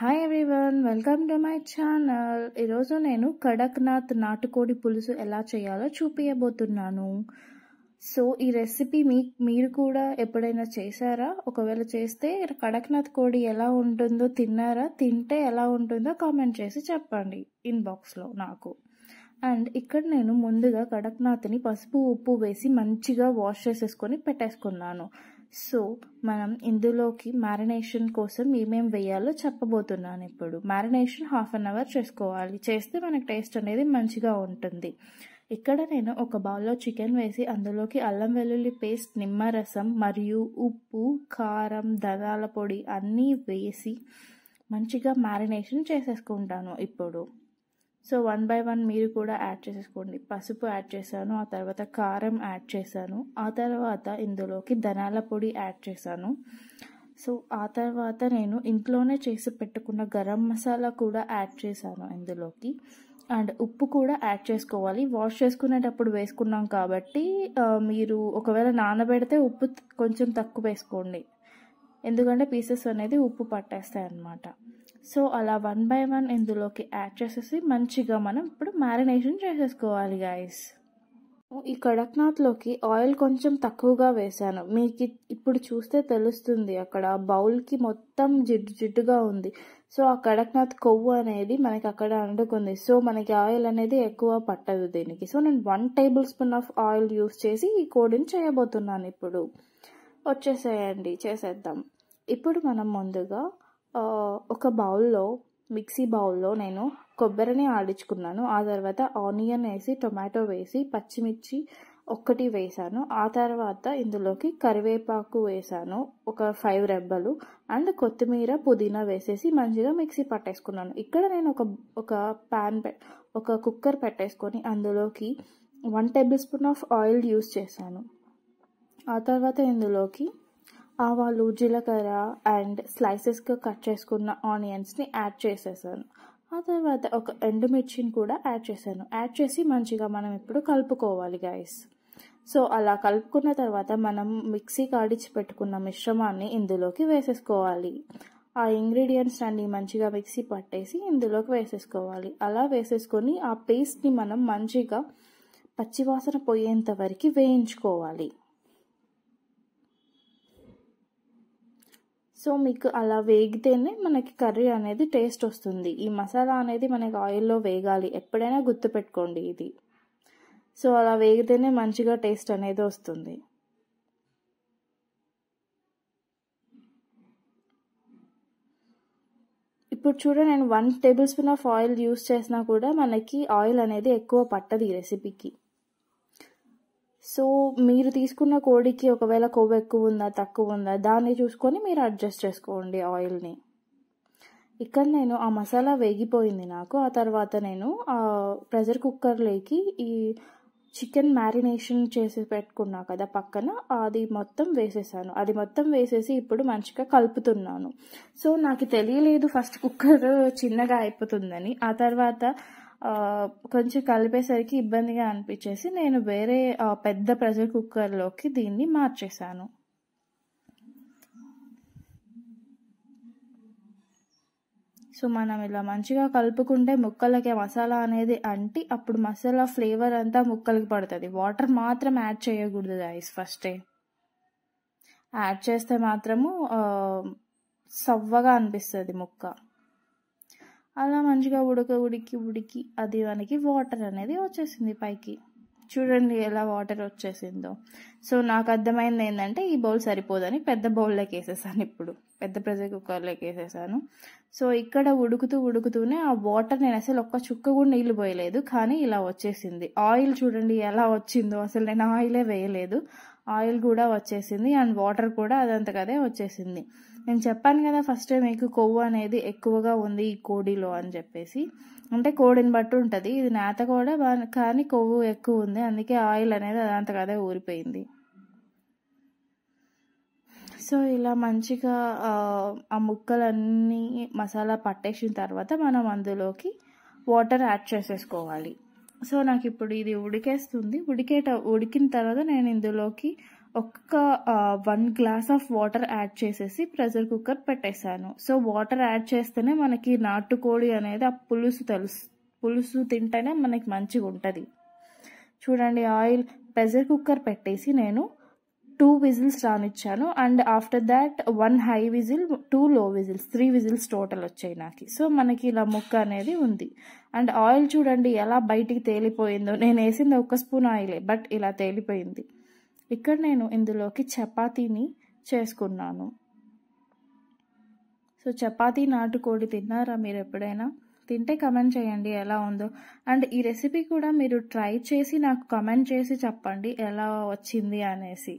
Hi everyone, welcome to my channel. ఈరోజు నేను కడక్నాథ్ నాటుకోడి పులుసు ఎలా చేయాలో చూపించబోతున్నాను. సో ఈ రెసిపీ మీరు కూడా ఎప్పుడైనా చేశారా? ఒకవేళ చేస్తే కడక్నాథ్ కోడి ఎలా ఉంటుందో తిన్నారా? తింటే ఎలా ఉంటుందో కామెంట్ చేసి చెప్పండి ఇన్బాక్స్లో నాకు. అండ్ ఇక్కడ నేను ముందుగా కడక్నాథ్ని పసుపు ఉప్పు వేసి మంచిగా వాష్ చేసేసుకొని పెట్టేసుకున్నాను. సో మనం ఇందులోకి మ్యారినేషన్ కోసం ఏమేమి వేయాలో చెప్పబోతున్నాను. ఇప్పుడు మ్యారినేషన్ 1/2 అవర్ చేసుకోవాలి. చేస్తే మనకి టేస్ట్ అనేది మంచిగా ఉంటుంది. ఇక్కడ నేను ఒక బౌల్లో చికెన్ వేసి అందులోకి అల్లం వెల్లుల్లి పేస్ట్, నిమ్మరసం మరియు ఉప్పు, కారం, ధనియాల పొడి అన్నీ వేసి మంచిగా మ్యారినేషన్ చేసేసుకుంటాను. ఇప్పుడు సో 1 by 1 మీరు కూడా యాడ్ చేసేసుకోండి. పసుపు యాడ్ చేశాను, ఆ తర్వాత కారం యాడ్ చేశాను, ఆ తర్వాత ఇందులోకి ధనియాల పొడి యాడ్ చేశాను. సో ఆ తర్వాత నేను ఇంట్లోనే చేసి పెట్టుకున్న గరం మసాలా కూడా యాడ్ చేశాను ఇందులోకి. అండ్ ఉప్పు కూడా యాడ్ చేసుకోవాలి. వాష్ చేసుకునేటప్పుడు వేసుకున్నాం కాబట్టి మీరు ఒకవేళ నానబెడితే ఉప్పు కొంచెం తక్కువ వేసుకోండి, ఎందుకంటే పీసెస్ అనేది ఉప్పు పట్టేస్తాయి అన్నమాట. సో అలా 1 by 1 ఇందులోకి యాడ్ చేసేసి మంచిగా మనం ఇప్పుడు మ్యారినేషన్ చేసేసుకోవాలి గైస్. ఈ కడక్నాథ్లోకి ఆయిల్ కొంచెం తక్కువగా వేసాను. మీకు ఇప్పుడు చూస్తే తెలుస్తుంది, అక్కడ బౌల్కి మొత్తం జిడ్డుగా ఉంది. సో ఆ కడక్నాథ్ కొవ్వు అనేది మనకి అక్కడ అంటుకుంది. సో మనకి ఆయిల్ అనేది ఎక్కువ పట్టదు దీనికి. సో నేను 1 tablespoon ఆఫ్ ఆయిల్ యూస్ చేసి ఈ కోడిని చేయబోతున్నాను. ఇప్పుడు చేసేద్దాం. ఇప్పుడు మనం ముందుగా ఒక బౌల్లో, మిక్సీ బౌల్లో నేను కొబ్బరిని ఆడించుకున్నాను. ఆ తర్వాత ఆనియన్ వేసి, టొమాటో వేసి, పచ్చిమిర్చి 1 వేసాను. ఆ తర్వాత ఇందులోకి కరివేపాకు వేసాను, ఒక 5 రెబ్బలు, అండ్ కొత్తిమీర, పుదీనా వేసేసి మంచిగా మిక్సీ పట్టేసుకున్నాను. ఇక్కడ నేను ఒక కుక్కర్ పెట్టేసుకొని అందులోకి 1 tablespoon ఆఫ్ ఆయిల్ యూస్ చేశాను. ఆ తర్వాత ఇందులోకి ఆవాలు, జీలకర్ర అండ్ స్లైసెస్గా కట్ చేసుకున్న ఆనియన్స్ని యాడ్ చేసేసాను. ఆ తర్వాత ఒక ఎండుమిర్చిని కూడా యాడ్ చేశాను. యాడ్ చేసి మంచిగా మనం ఇప్పుడు కలుపుకోవాలి గైస్. సో అలా కలుపుకున్న తర్వాత మనం మిక్సీ కాడిచి పెట్టుకున్న మిశ్రమాన్ని ఇందులోకి వేసేసుకోవాలి. ఆ ఇంగ్రీడియంట్స్ అన్ని మంచిగా మిక్సీ పట్టేసి ఇందులోకి వేసేసుకోవాలి. అలా వేసేసుకొని ఆ పేస్ట్ని మనం మంచిగా పచ్చివాసన పోయేంత వరకు వేయించుకోవాలి. సో మీకు అలా వేగితేనే మనకి కర్రీ అనేది టేస్ట్ వస్తుంది. ఈ మసాలా అనేది మనకి ఆయిల్లో వేగాలి, ఎప్పుడైనా గుర్తుపెట్టుకోండి ఇది. సో అలా వేగితేనే మంచిగా టేస్ట్ అనేది వస్తుంది. ఇప్పుడు చూడండి, నేను 1 tablespoon ఆఫ్ ఆయిల్ యూస్ చేసినా కూడా మనకి ఆయిల్ అనేది ఎక్కువ పట్టదు ఈ రెసిపీకి. సో మీరు తీసుకున్న కోడికి ఒకవేళ కొవ్వు ఎక్కువ ఉందా తక్కువ ఉందా దాన్ని చూసుకొని మీరు అడ్జస్ట్ చేసుకోండి ఆయిల్ని. ఇక్కడ నేను ఆ మసాలా వేగిపోయింది నాకు. ఆ తర్వాత నేను ప్రెషర్ కుక్కర్లోకి ఈ చికెన్ మ్యారినేషన్ చేసి పెట్టుకున్నా కదా పక్కన, అది మొత్తం వేసేసాను. అది మొత్తం వేసేసి ఇప్పుడు మంచిగా కలుపుతున్నాను. సో నాకు తెలియలేదు ఫస్ట్ కుక్కర్ చిన్నగా అయిపోతుందని. ఆ తర్వాత కొంచెం కలిపేసరికి ఇబ్బందిగా అనిపించేసి నేను వేరే పెద్ద ప్రెషర్ కుక్కర్లోకి దీన్ని మార్చేసాను. సో మనం ఇలా మంచిగా కలుపుకుంటే ముక్కలకి మసాలా అనేది అంటి అప్పుడు మసాలా ఫ్లేవర్ అంతా ముక్కలకి పడుతుంది. వాటర్ మాత్రం యాడ్ చేయకూడదు గైస్. ఫస్టే యాడ్ చేస్తే మాత్రము సవ్వగా అనిపిస్తుంది ముక్క. అలా మంచిగా ఉడికి అది మనకి వాటర్ అనేది వచ్చేసింది పైకి. చూడండి ఎలా వాటర్ వచ్చేసిందో. సో నాకు అర్థమైంది ఏంటంటే ఈ బౌల్ సరిపోదని పెద్ద బౌల్లోకి వేసేసాను. ఇప్పుడు పెద్ద ప్రెషర్ కుక్కర్లోకి వేసేసాను. సో ఇక్కడ ఉడుకుతూనే ఆ వాటర్, నేను అసలు ఒక్క చుక్క కూడా నీళ్ళు పోయలేదు, కానీ ఇలా వచ్చేసింది. ఆయిల్ చూడండి ఎలా వచ్చిందో, అసలు నేను ఆయిలే వేయలేదు, ఆయిల్ కూడా వచ్చేసింది అండ్ వాటర్ కూడా అదంతకదే వచ్చేసింది. నేను చెప్పాను కదా ఫస్ట్ మీకు కొవ్వు అనేది ఎక్కువగా ఉంది ఈ కోడిలో అని చెప్పేసి. అంటే కోడిని బట్టి ఉంటుంది, ఇది నేత కూడా కానీ కొవ్వు ఎక్కువ ఉంది, అందుకే ఆయిల్ అనేది అదంతకదే ఊరిపోయింది. సో ఇలా మంచిగా ఆ ముక్కలన్నీ మసాలా పట్టేసిన తర్వాత మనం అందులోకి వాటర్ యాడ్ చేసేసుకోవాలి. సో నాకు ఇప్పుడు ఇది ఉడికేస్తుంది. ఉడికిన తర్వాత నేను ఇందులోకి ఒక్క 1 గ్లాస్ ఆఫ్ వాటర్ యాడ్ చేసేసి ప్రెషర్ కుక్కర్ పెట్టేశాను. సో వాటర్ యాడ్ చేస్తేనే మనకి నాటుకోడి అనేది ఆ పులుసు తింటేనే మనకి మంచిగా ఉంటుంది. చూడండి, ఆయిల్ ప్రెషర్ కుక్కర్ పెట్టేసి నేను 2 విజిల్స్ రానిచ్చాను. And after that 1 high whistle, 2 low whistles, 3 whistles total వచ్చాయి నాకు. సో మనకి ఇలా ముక్క అనేది ఉంది. అండ్ ఆయిల్ చూడండి ఎలా బయటికి తేలిపోయిందో. నేను వేసింది 1 స్పూన్ ఆయిలే, బట్ ఇలా తేలిపోయింది. ఇక్కడ నేను ఇందులోకి చపాతీని చేసుకున్నాను. సో చపాతీ నాటుకోడి తిన్నారా మీరు ఎప్పుడైనా? తింటే కమెంట్ చేయండి ఎలా ఉందో. అండ్ ఈ రెసిపీ కూడా మీరు ట్రై చేసి నాకు కమెంట్ చేసి చెప్పండి ఎలా వచ్చింది అనేసి.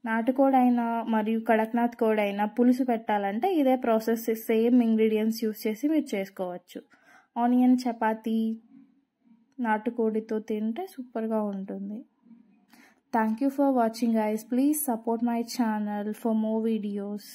నాటుకోడి అయినా మరియు కడక్నాథ్ కోడి అయినా పులుసు పెట్టాలంటే ఇదే ప్రాసెస్, సేమ్ ఇంగ్రీడియంట్స్ యూస్ చేసి మీరు చేసుకోవచ్చు. ఆనియన్ చపాతీ నాటుకోడితో తింటే సూపర్గా ఉంటుంది. Thank you for watching guys. Please support my channel for more videos.